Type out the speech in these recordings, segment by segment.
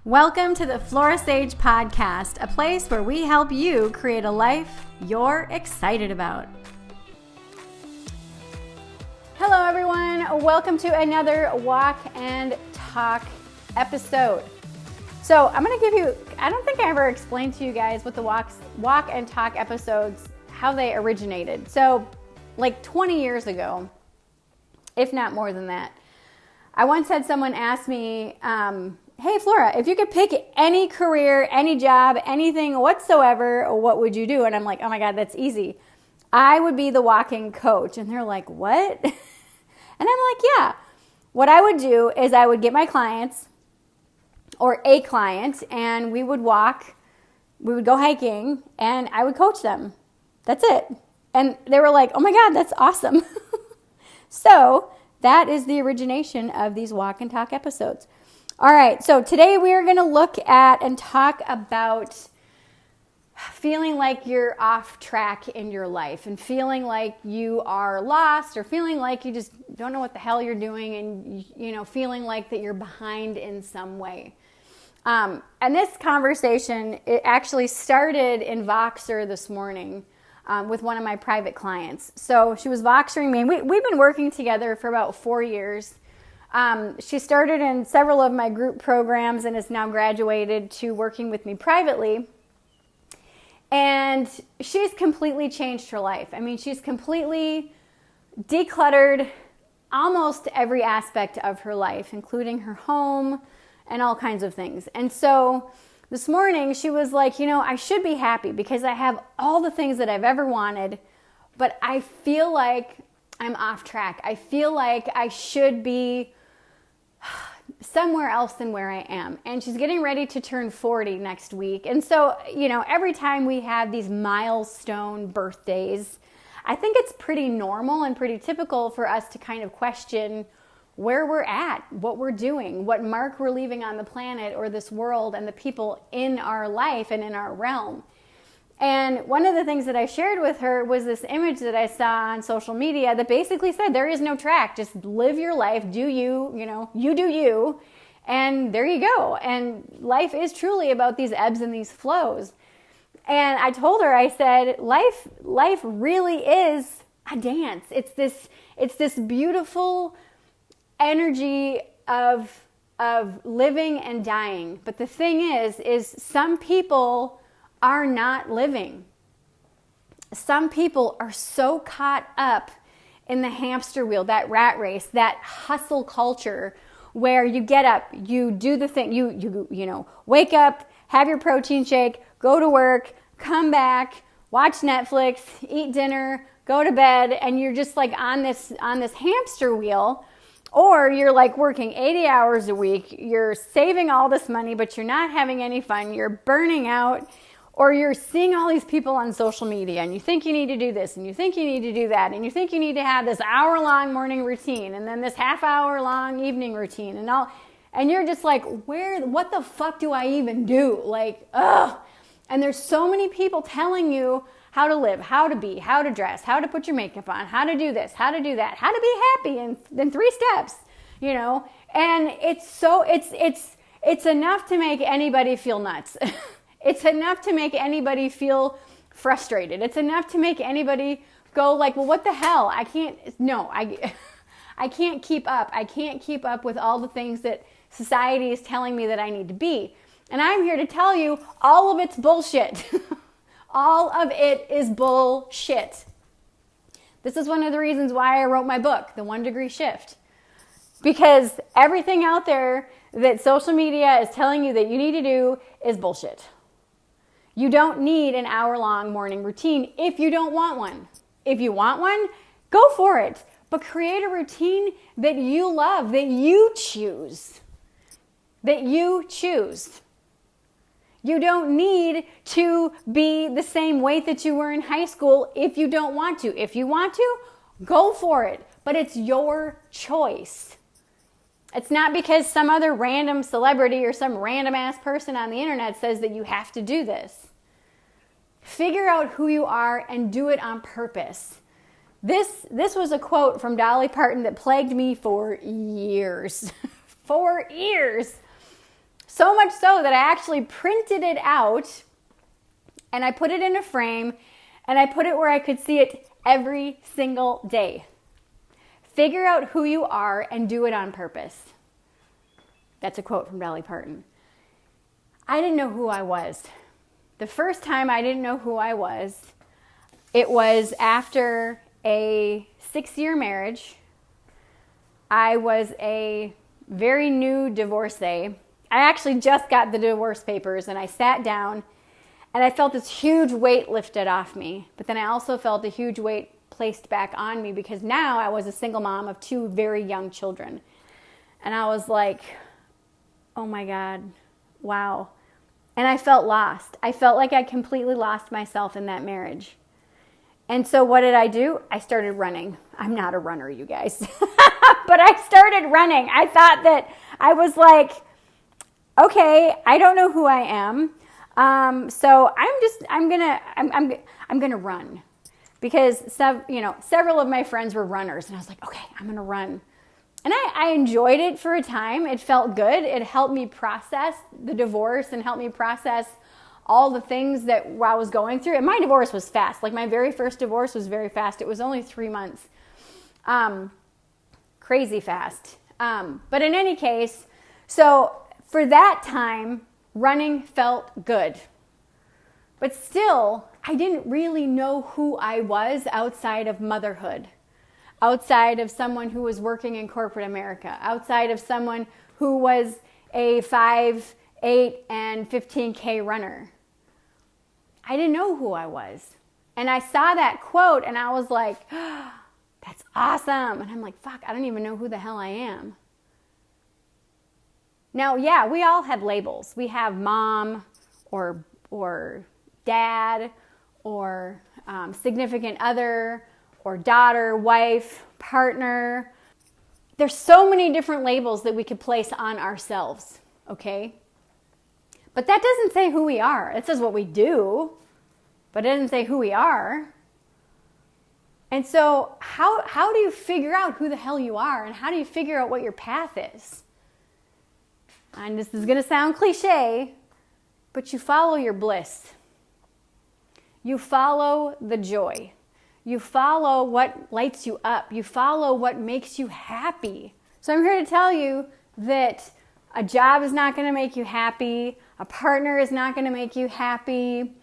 Welcome to the Flora Sage Podcast, a place where we help you create a life you're excited about. Hello, everyone. Welcome to another Walk and Talk episode. So I'm going to give you, I don't think I ever explained to you guys what the Walk and Talk episodes, how they originated. So like 20 years ago, if not more than that, I once had someone ask me, hey, Flora, if you could pick any career, any job, anything whatsoever, what would you do? And I'm like, oh my God, that's easy. I would be the walking coach. And they're like, what? And I'm like, yeah. What I would do is I would get my clients or a client and we would walk, we would go hiking and I would coach them. That's it. And they were like, oh my God, that's awesome. So that is the origination of these Walk and Talk episodes. All right, so today we are going to look at and talk about feeling like you're off track in your life and feeling like you are lost or feeling like you just don't know what the hell you're doing and, you know, feeling like that you're behind in some way. And this conversation, it actually started in Voxer this morning with one of my private clients. So she was Voxering me, and we've been working together for about 4 years. She started in several of my group programs and is now graduated to working with me privately. And she's completely changed her life. I mean, she's completely decluttered almost every aspect of her life, including her home and all kinds of things. And so this morning she was like, you know, I should be happy because I have all the things that I've ever wanted, but I feel like I'm off track. I feel like I should be somewhere else than where I am. And she's getting ready to turn 40 next week. And so, you know, every time we have these milestone birthdays, I think it's pretty normal and pretty typical for us to kind of question where we're at, what we're doing, what mark we're leaving on the planet or this world and the people in our life and in our realm. And one of the things that I shared with her was this image that I saw on social media that basically said, there is no track. Just live your life. Do you, you know, you do you. And there you go. And life is truly about these ebbs and these flows. And I told her, I said, life really is a dance. It's this beautiful energy of living and dying. But the thing is some people are not living. Some people are so caught up in the hamster wheel, that rat race, that hustle culture where you get up, you do the thing, you know, wake up, have your protein shake, go to work, come back, watch Netflix, eat dinner, go to bed, and you're just like on this hamster wheel. Or you're like working 80 hours a week, you're saving all this money, but you're not having any fun, you're burning out. Or you're seeing all these people on social media and you think you need to do this and you think you need to do that and you think you need to have this hour-long morning routine and then this half-hour-long evening routine and you're just like, what the fuck do I even do? Like, ugh. And there's so many people telling you how to live, how to be, how to dress, how to put your makeup on, how to do this, how to do that, how to be happy in 3 steps, you know? And it's enough to make anybody feel nuts. It's enough to make anybody feel frustrated. It's enough to make anybody go like, well, what the hell? I can't keep up. I can't keep up with all the things that society is telling me that I need to be. And I'm here to tell you all of it's bullshit. All of it is bullshit. This is one of the reasons why I wrote my book, The 1 Degree Shift. Because everything out there that social media is telling you that you need to do is bullshit. You don't need an hour-long morning routine if you don't want one. If you want one, go for it. But create a routine that you love, that you choose. That you choose. You don't need to be the same weight that you were in high school if you don't want to. If you want to, go for it. But it's your choice. It's not because some other random celebrity or some random ass person on the internet says that you have to do this. Figure out who you are and do it on purpose. This was a quote from Dolly Parton that plagued me for years. 4 years. So much so that I actually printed it out and I put it in a frame and I put it where I could see it every single day. Figure out who you are and do it on purpose. That's a quote from Dolly Parton. I didn't know who I was. The first time I didn't know who I was, it was after a 6-year marriage. I was a very new divorcee. I actually just got the divorce papers and I sat down and I felt this huge weight lifted off me. But then I also felt a huge weight placed back on me because now I was a single mom of 2 very young children. And I was like, oh my God, wow. And I felt lost. I felt like I completely lost myself in that marriage. And so what did I do? I started running. I'm not a runner, you guys. But I started running. I thought that I was like, okay, I don't know who I am. So I'm gonna run because several of my friends were runners, and I was like, okay, I'm gonna run. And I enjoyed it for a time. It felt good. It helped me process the divorce and helped me process all the things that I was going through. And my divorce was fast. Like my very first divorce was very fast. It was only 3 months. Crazy fast. But in any case, so for that time, running felt good. But still, I didn't really know who I was outside of motherhood, outside of someone who was working in corporate America, outside of someone who was a 5, 8, and 15K runner. I didn't know who I was. And I saw that quote and I was like, oh, that's awesome. And I'm like, fuck, I don't even know who the hell I am. Now, yeah, we all have labels. We have mom or dad or significant other or daughter, wife, partner. There's so many different labels that we could place on ourselves, okay? But that doesn't say who we are. It says what we do, but it doesn't say who we are. And so how do you figure out who the hell you are, and how do you figure out what your path is? And this is going to sound cliche, but you follow your bliss. You follow the joy. You follow what lights you up. You follow what makes you happy. So I'm here to tell you that a job is not going to make you happy. A partner is not going to make you happy.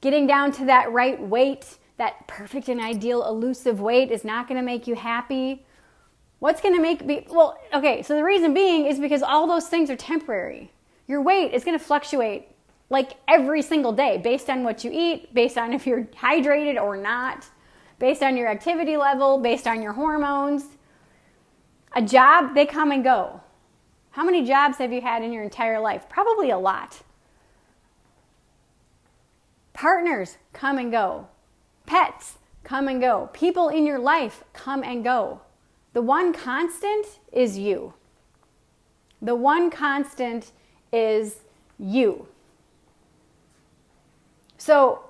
Getting down to that right weight, that perfect and ideal elusive weight, is not going to make you happy. What's going to make me, well, okay, so the reason being is because all those things are temporary. Your weight is going to fluctuate like every single day based on what you eat, based on if you're hydrated or not, based on your activity level, based on your hormones. A job, they come and go. How many jobs have you had in your entire life? Probably a lot. Partners come and go. Pets come and go. People in your life come and go. The one constant is you. The one constant is you. So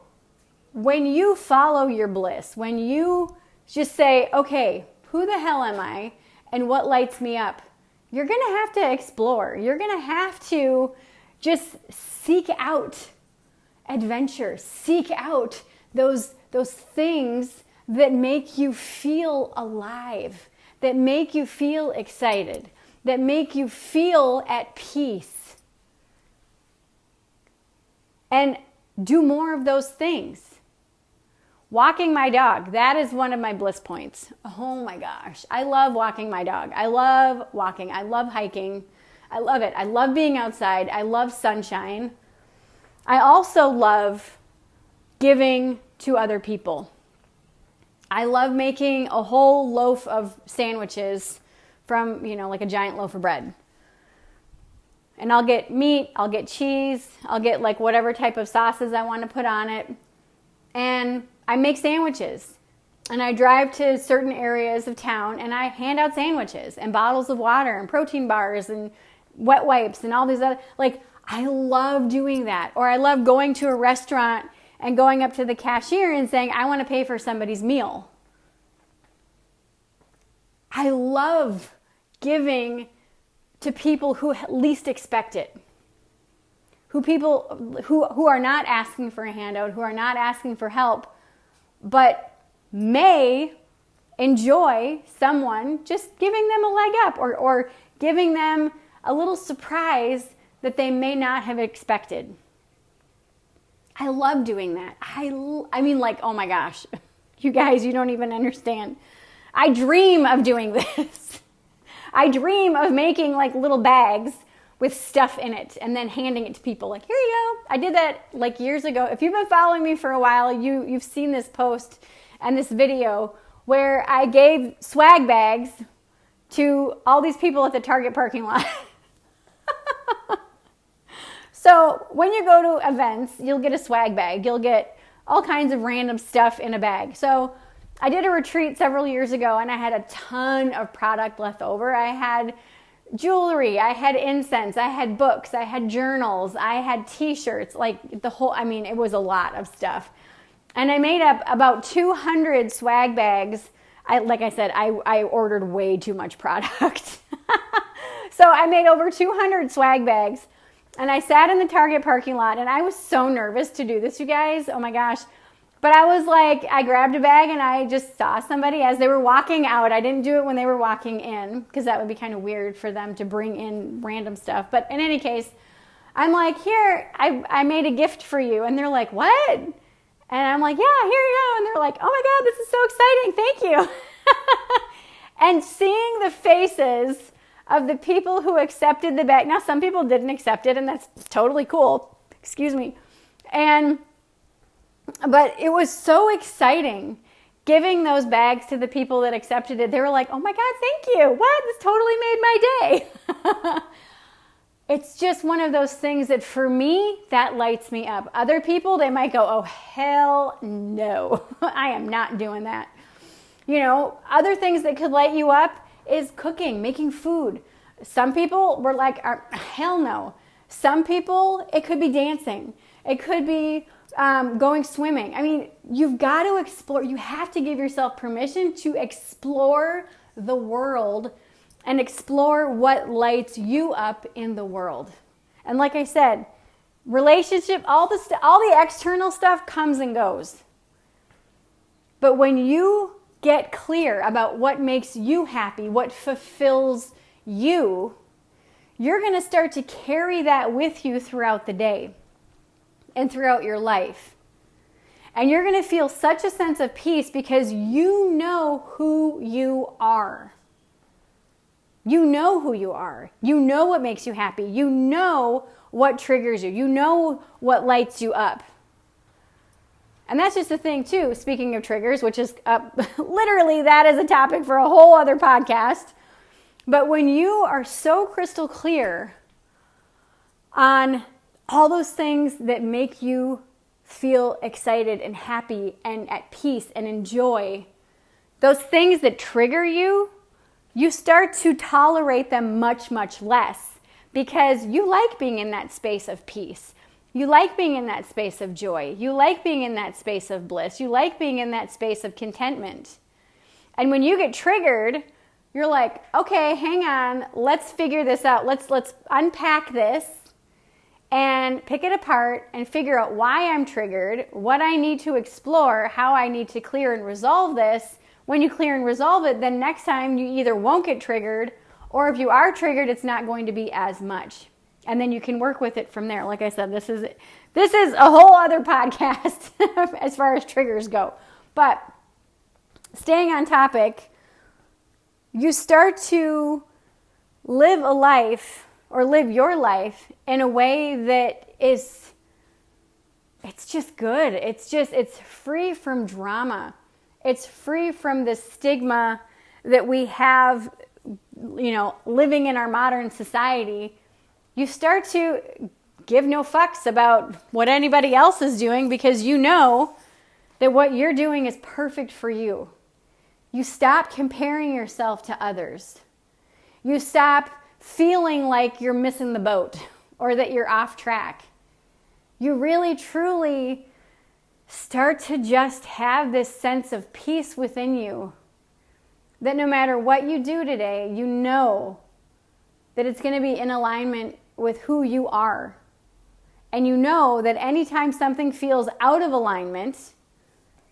when you follow your bliss, when you just say, okay, who the hell am I and what lights me up? You're going to have to explore. You're going to have to just seek out adventure. Seek out those things that make you feel alive, that make you feel excited, that make you feel at peace. And do more of those things. Walking my dog, that is one of my bliss points. Oh my gosh. I love walking my dog. I love walking. I love hiking. I love it. I love being outside. I love sunshine. I also love giving to other people. I love making a whole loaf of sandwiches from, like a giant loaf of bread. And I'll get meat, I'll get cheese, I'll get like whatever type of sauces I want to put on it. And I make sandwiches. And I drive to certain areas of town and I hand out sandwiches and bottles of water and protein bars and wet wipes and all these other, I love doing that. Or I love going to a restaurant and going up to the cashier and saying, I want to pay for somebody's meal. I love giving to people who least expect it. who are not asking for a handout, who are not asking for help, but may enjoy someone just giving them a leg up or giving them a little surprise that they may not have expected. I love doing that. I mean, like, oh my gosh, you guys, you don't even understand. I dream of doing this. I dream of making like little bags with stuff in it and then handing it to people like, here you go. I did that like years ago. If you've been following me for a while, you've seen this post and this video where I gave swag bags to all these people at the Target parking lot. So when you go to events, you'll get a swag bag. You'll get all kinds of random stuff in a bag. So I did a retreat several years ago and I had a ton of product left over. I had jewelry, I had incense, I had books, I had journals, I had t-shirts, like it was a lot of stuff. And I made up about 200 swag bags. Like I said, I ordered way too much product. So I made over 200 swag bags. And I sat in the Target parking lot and I was so nervous to do this, you guys. Oh my gosh. But I was like, I grabbed a bag and I just saw somebody as they were walking out. I didn't do it when they were walking in because that would be kind of weird for them to bring in random stuff. But in any case, I'm like, here, I made a gift for you. And they're like, what? And I'm like, yeah, here you go. And they're like, oh my God, this is so exciting. Thank you. And seeing the faces of the people who accepted the bag. Now, some people didn't accept it, and that's totally cool. Excuse me. But it was so exciting giving those bags to the people that accepted it. They were like, oh my God, thank you. What? This totally made my day. It's just one of those things that for me, that lights me up. Other people, they might go, oh, hell no. I am not doing that. You know, other things that could light you up is cooking, making food. Some people were like, hell no. Some people, it could be dancing. It could be going swimming. I mean, you've got to explore. You have to give yourself permission to explore the world and explore what lights you up in the world. And like I said, relationship, all the external stuff comes and goes. But when you get clear about what makes you happy, what fulfills you, you're going to start to carry that with you throughout the day and throughout your life. And you're going to feel such a sense of peace because you know who you are. You know who you are. You know what makes you happy. You know what triggers you. You know what lights you up. And that's just the thing too, speaking of triggers, which is literally that is a topic for a whole other podcast. But when you are so crystal clear on all those things that make you feel excited and happy and at peace and enjoy, those things that trigger you, you start to tolerate them much, much less because you like being in that space of peace. You like being in that space of joy. You like being in that space of bliss. You like being in that space of contentment. And when you get triggered, you're like, okay, hang on, let's figure this out. Let's unpack this and pick it apart and figure out why I'm triggered, what I need to explore, how I need to clear and resolve this. When you clear and resolve it, then next time you either won't get triggered, or if you are triggered, it's not going to be as much. And then you can work with it from there. Like I said, this is a whole other podcast as far as triggers go. But staying on topic, you start to live a life or live your life in a way that it's just good. It's free from drama. It's free from the stigma that we have, living in our modern society. You start to give no fucks about what anybody else is doing because you know that what you're doing is perfect for you. You stop comparing yourself to others. You stop feeling like you're missing the boat or that you're off track. You really, truly start to just have this sense of peace within you that no matter what you do today, you know that it's going to be in alignment with who you are and you know that anytime something feels out of alignment,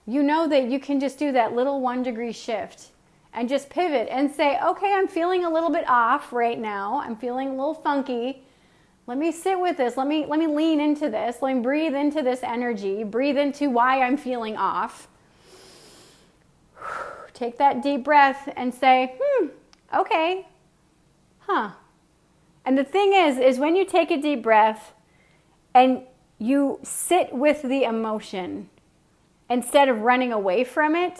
you know that you can just do that little 1 degree shift and just pivot and say, okay, I'm feeling a little bit off right now. I'm feeling a little funky. Let me sit with this. Let me lean into this. Let me breathe into this energy. Breathe into why I'm feeling off. Take that deep breath and say, okay, And the thing is when you take a deep breath and you sit with the emotion instead of running away from it,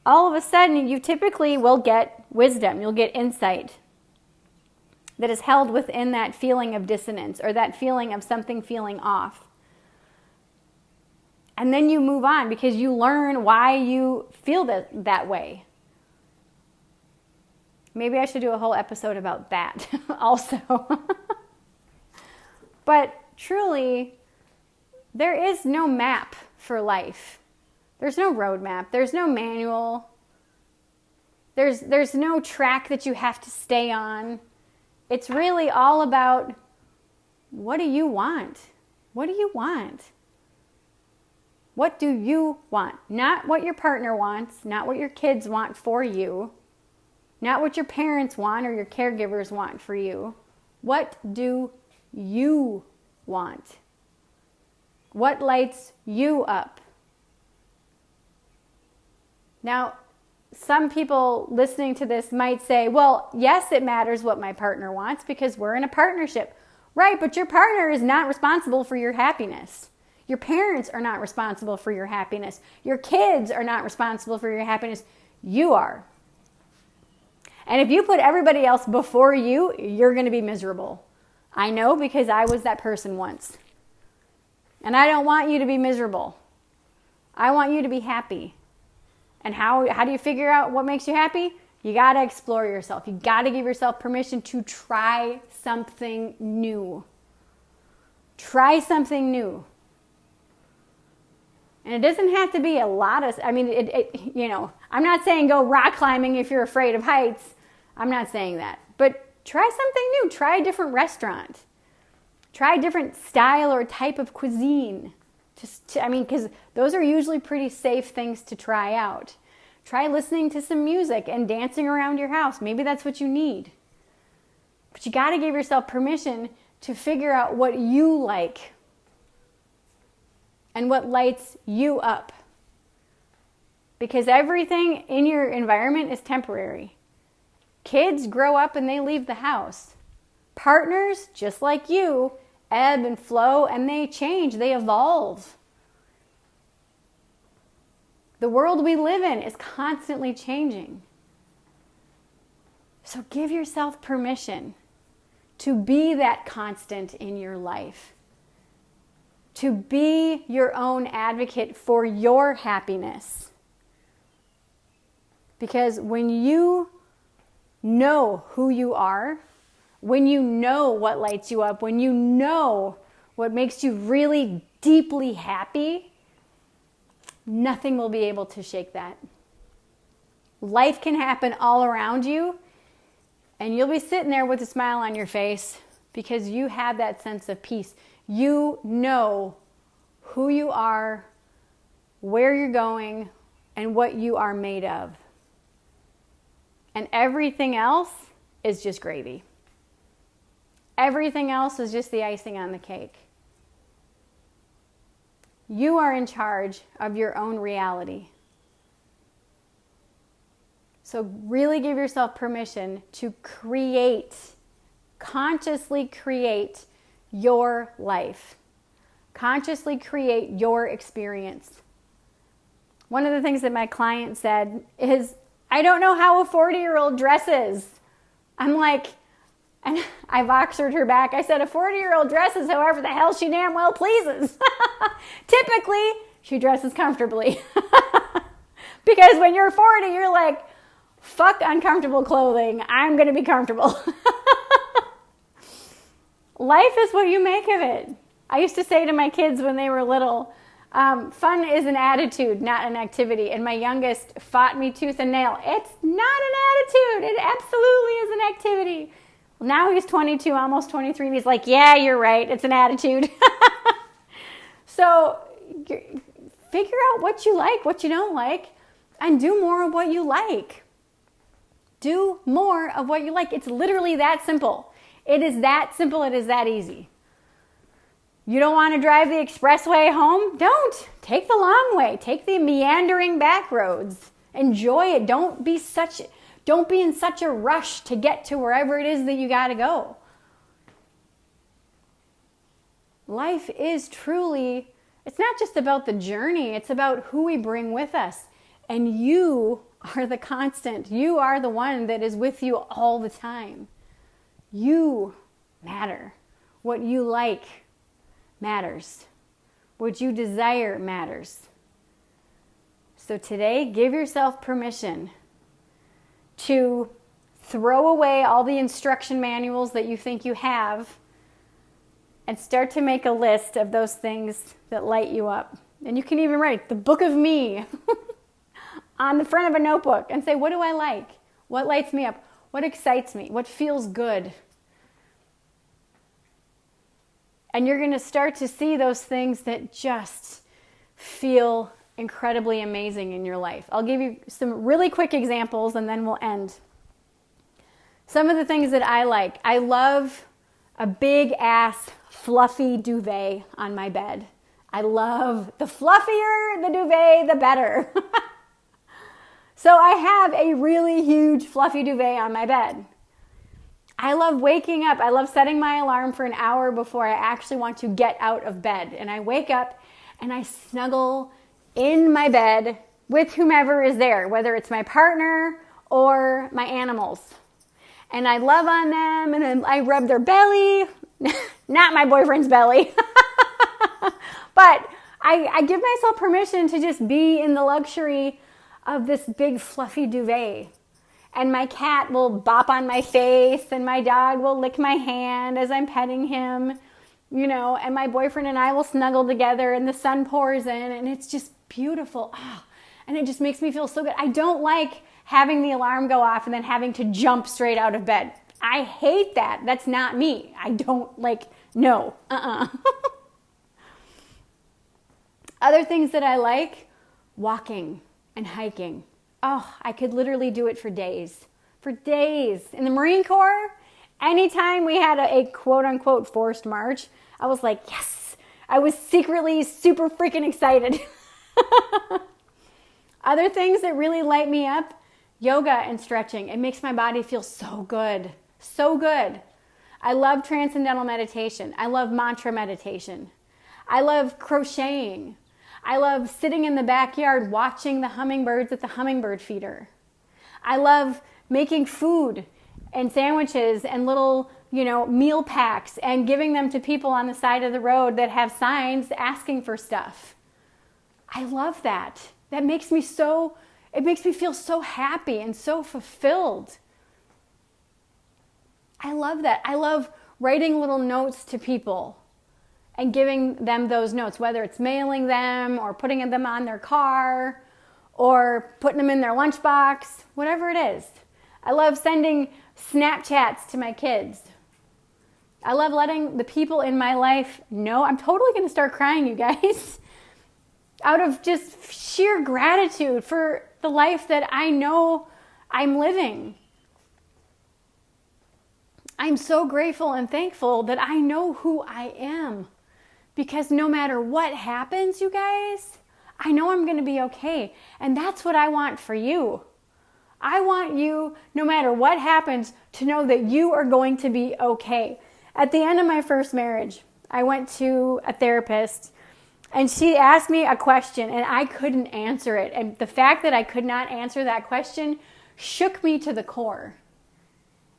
all of a sudden you typically will get wisdom. You'll get insight that is held within that feeling of dissonance or that feeling of something feeling off. And then you move on because you learn why you feel that way. Maybe I should do a whole episode about that also. But truly, there is no map for life. There's no roadmap. There's no manual. There's no track that you have to stay on. It's really all about, what do you want? What do you want? What do you want? Not what your partner wants, not what your kids want for you, not what your parents want or your caregivers want for you. What do you want? What lights you up? Now, some people listening to this might say, well, yes, it matters what my partner wants because we're in a partnership. Right, but your partner is not responsible for your happiness. Your parents are not responsible for your happiness. Your kids are not responsible for your happiness. You are. And if you put everybody else before you, you're going to be miserable. I know because I was that person once. And I don't want you to be miserable. I want you to be happy. And how do you figure out what makes you happy? You got to explore yourself. You got to give yourself permission to try something new. Try something new. And it doesn't have to be a lot of, I'm not saying go rock climbing if you're afraid of heights. I'm not saying that. But try something new. Try a different restaurant. Try a different style or type of cuisine. Because those are usually pretty safe things to try out. Try listening to some music and dancing around your house. Maybe that's what you need. But you got to give yourself permission to figure out what you like and what lights you up. Because everything in your environment is temporary. Kids grow up and they leave the house. Partners, just like you, ebb and flow and they change, they evolve. The world we live in is constantly changing. So give yourself permission to be that constant in your life. To be your own advocate for your happiness. Because when you know who you are, when you know what lights you up, when you know what makes you really deeply happy, nothing will be able to shake that. Life can happen all around you, and you'll be sitting there with a smile on your face because you have that sense of peace. You know who you are, where you're going, and what you are made of. And everything else is just gravy. Everything else is just the icing on the cake. You are in charge of your own reality. So really give yourself permission to consciously create your life. Consciously create your experience. One of the things that my client said is, I don't know how a 40-year-old dresses. I'm like, and I boxered her back. I said, a 40-year-old dresses however the hell she damn well pleases. Typically, she dresses comfortably. Because when you're 40, you're like, fuck uncomfortable clothing. I'm going to be comfortable. Life is what you make of it. I used to say to my kids when they were little, fun is an attitude, not an activity. And my youngest fought me tooth and nail. It's not an attitude. It absolutely is an activity. Now he's 22, almost 23, and he's like, yeah, you're right. It's an attitude. So figure out what you like, what you don't like, and do more of what you like. Do more of what you like. It's literally that simple. It is that simple. It is that easy. You don't want to drive the expressway home? Don't. Take the long way. Take the meandering back roads. Enjoy it. Don't be in such a rush to get to wherever it is that you got to go. Life is truly, it's not just about the journey. It's about who we bring with us. And you are the constant. You are the one that is with you all the time. You matter. What you like matters. What you desire matters. So today, give yourself permission to throw away all the instruction manuals that you think you have and start to make a list of those things that light you up. And you can even write the book of me on the front of a notebook and say, what do I like? What lights me up? What excites me? What feels good? And you're going to start to see those things that just feel incredibly amazing in your life. I'll give you some really quick examples and then we'll end. Some of the things that I like. I love a big ass fluffy duvet on my bed. I love the fluffier the duvet, the better. So I have a really huge fluffy duvet on my bed. I love waking up. I love setting my alarm for an hour before I actually want to get out of bed. And I wake up and I snuggle in my bed with whomever is there, whether it's my partner or my animals. And I love on them and then I rub their belly, not my boyfriend's belly, but I give myself permission to just be in the luxury of this big fluffy duvet. And my cat will bop on my face and my dog will lick my hand as I'm petting him, and my boyfriend and I will snuggle together and the sun pours in and it's just beautiful. Oh, and it just makes me feel so good. I don't like having the alarm go off and then having to jump straight out of bed. I hate that. That's not me. I don't no. Other things that I like, walking and hiking. Oh, I could literally do it for days. For days. In the Marine Corps, anytime we had a quote-unquote forced march, I was like, yes. I was secretly super freaking excited. Other things that really light me up, yoga and stretching. It makes my body feel so good. So good. I love transcendental meditation. I love mantra meditation. I love crocheting. I love sitting in the backyard watching the hummingbirds at the hummingbird feeder. I love making food and sandwiches and little, meal packs and giving them to people on the side of the road that have signs asking for stuff. I love that. It makes me feel so happy and so fulfilled. I love that. I love writing little notes to people and giving them those notes, whether it's mailing them or putting them on their car or putting them in their lunchbox, whatever it is. I love sending Snapchats to my kids. I love letting the people in my life know. I'm totally going to start crying, you guys, out of just sheer gratitude for the life that I know I'm living. I'm so grateful and thankful that I know who I am. Because no matter what happens, you guys, I know I'm going to be okay. And that's what I want for you. I want you, no matter what happens, to know that you are going to be okay. At the end of my first marriage, I went to a therapist and she asked me a question and I couldn't answer it. And the fact that I could not answer that question shook me to the core.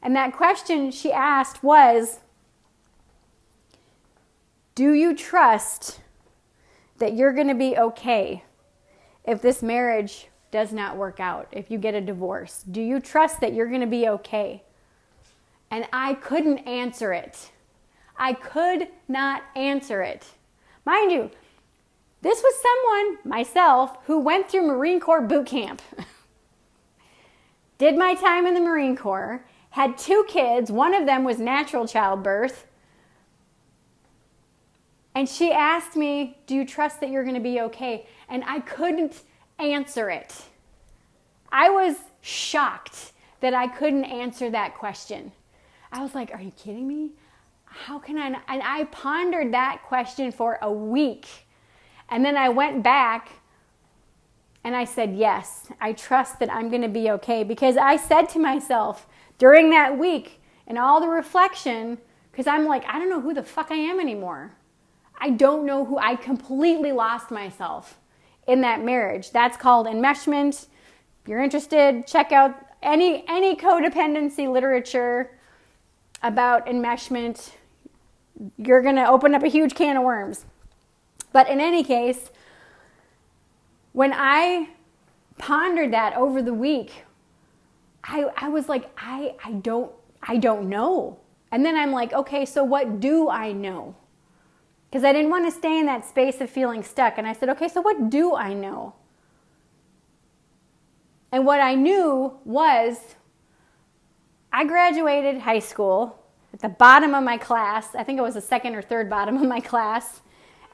And that question she asked was, do you trust that you're going to be okay if this marriage does not work out, if you get a divorce? Do you trust that you're going to be okay? And I couldn't answer it. I could not answer it. Mind you, this was someone, myself, who went through Marine Corps boot camp. Did my time in the Marine Corps, had 2 kids. One of them was natural childbirth. And she asked me, do you trust that you're going to be okay? And I couldn't answer it. I was shocked that I couldn't answer that question. I was like, are you kidding me? How can I not? And I pondered that question for a week. And then I went back and I said, yes, I trust that I'm going to be okay. Because I said to myself during that week and all the reflection, because I'm like, I don't know who the fuck I am anymore. I don't know who. I completely lost myself in that marriage. That's called enmeshment. If you're interested, check out any codependency literature about enmeshment. You're going to open up a huge can of worms. But in any case, when I pondered that over the week, I was like, I don't know. And then I'm like, okay, so what do I know? Because I didn't want to stay in that space of feeling stuck. And I said, okay, so what do I know? And what I knew was I graduated high school at the bottom of my class. I think it was the second or third bottom of my class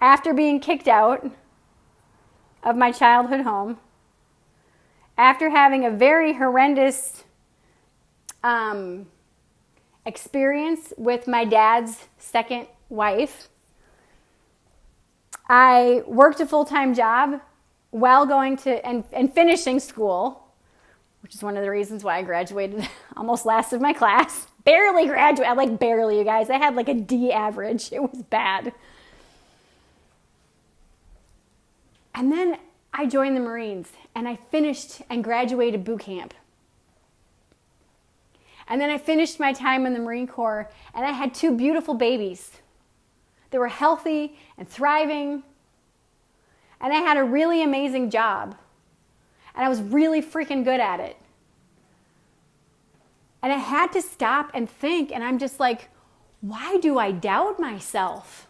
after being kicked out of my childhood home, after having a very horrendous experience with my dad's second wife. I worked a full-time job while going to and finishing school, which is one of the reasons why I graduated almost last of my class. Barely graduated, like barely, you guys. I had like a D average. It was bad. And then I joined the Marines and I finished and graduated boot camp. And then I finished my time in the Marine Corps and I had 2 beautiful babies. They were healthy and thriving. And I had a really amazing job. And I was really freaking good at it. And I had to stop and think, and I'm just like, why do I doubt myself?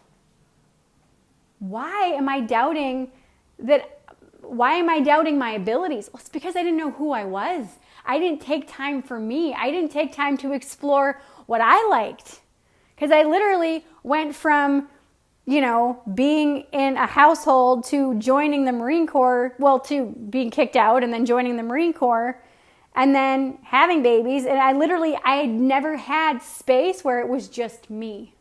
Why am I doubting my abilities? Well, it's because I didn't know who I was. I didn't take time for me. I didn't take time to explore what I liked. Because I literally went from, being in a household to joining the Marine Corps, to being kicked out and then joining the Marine Corps and then having babies. And I had never had space where it was just me.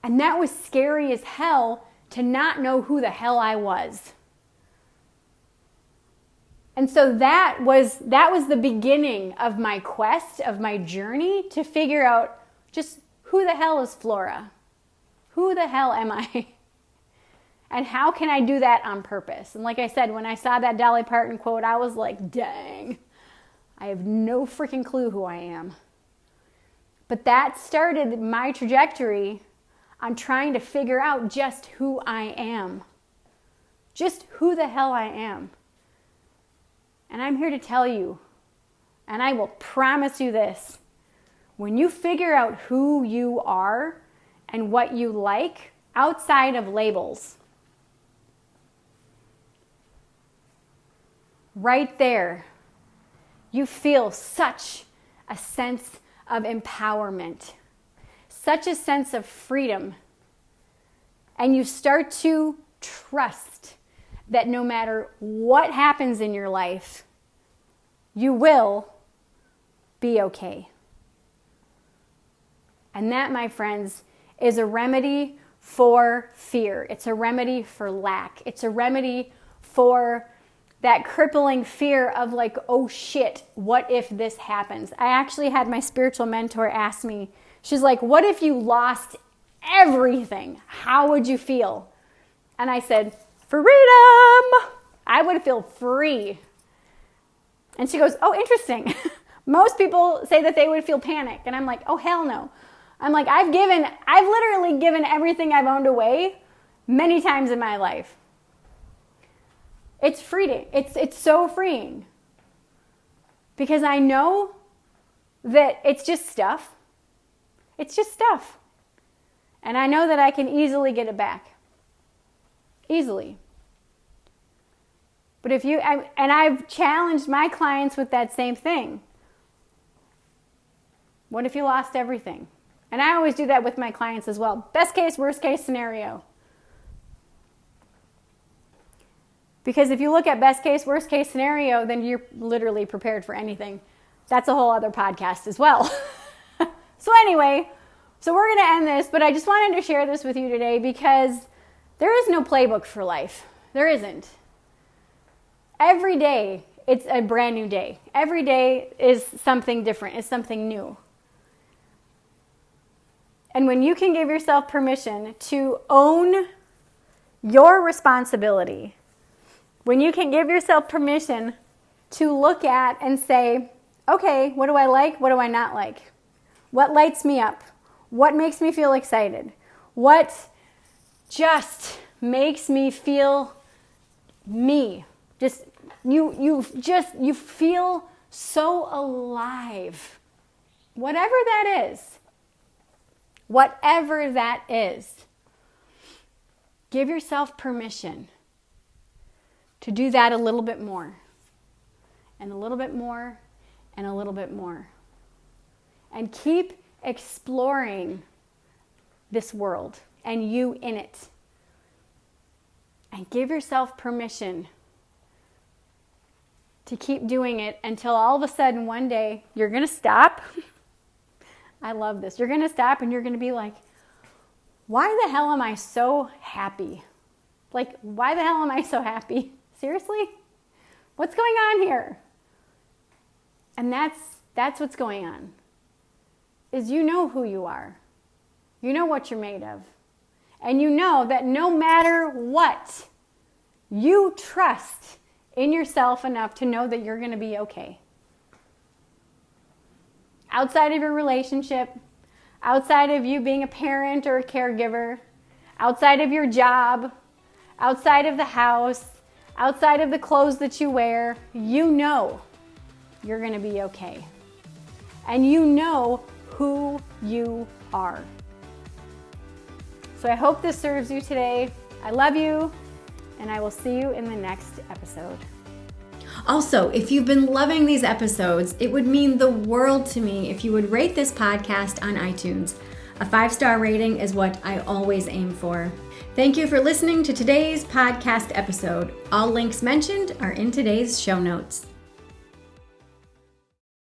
And that was scary as hell to not know who the hell I was. And so that was the beginning of my quest, of my journey to figure out just who the hell is Flora? Who the hell am I? And how can I do that on purpose? And like I said, when I saw that Dolly Parton quote, I was like, dang, I have no freaking clue who I am. But that started my trajectory on trying to figure out just who I am. Just who the hell I am. And I'm here to tell you, and I will promise you this, when you figure out who you are and what you like outside of labels, right there, you feel such a sense of empowerment, such a sense of freedom, and you start to trust that no matter what happens in your life, you will be okay. And that, my friends, is a remedy for fear. It's a remedy for lack. It's a remedy for that crippling fear of like, oh shit, what if this happens? I actually had my spiritual mentor ask me, she's like, what if you lost everything? How would you feel? And I said, freedom. I would feel free. And she goes, oh, interesting. Most people say that they would feel panic. And I'm like, oh, hell no. I'm like, I've literally given everything I've owned away many times in my life. It's freeing. It's so freeing. Because I know that it's just stuff. It's just stuff. And I know that I can easily get it back. Easily. But I've challenged my clients with that same thing. What if you lost everything? And I always do that with my clients as well. Best case, worst case scenario. Because if you look at best case, worst case scenario, then you're literally prepared for anything. That's a whole other podcast as well. So anyway, we're going to end this, but I just wanted to share this with you today because there is no playbook for life. There isn't. Every day, it's a brand new day. Every day is something different, is something new. And when you can give yourself permission to own your responsibility, when you can give yourself permission to look at and say, okay, what do I like? What do I not like? What lights me up? What makes me feel excited? What just makes me feel me? You feel so alive. Whatever that is, give yourself permission to do that a little bit more, and a little bit more, and a little bit more. And keep exploring this world and you in it. And give yourself permission to keep doing it until all of a sudden one day you're going to stop. I love this. You're going to stop and you're going to be like, why the hell am I so happy? Like, why the hell am I so happy? Seriously? What's going on here? And that's what's going on. Is you know who you are. You know what you're made of. And you know that no matter what, you trust in yourself enough to know that you're going to be okay. Outside of your relationship, outside of you being a parent or a caregiver, outside of your job, outside of the house, outside of the clothes that you wear, you know you're going to be okay. And you know who you are. So I hope this serves you today. I love you, and I will see you in the next episode. Also, if you've been loving these episodes, it would mean the world to me if you would rate this podcast on iTunes. A 5-star rating is what I always aim for. Thank you for listening to today's podcast episode. All links mentioned are in today's show notes.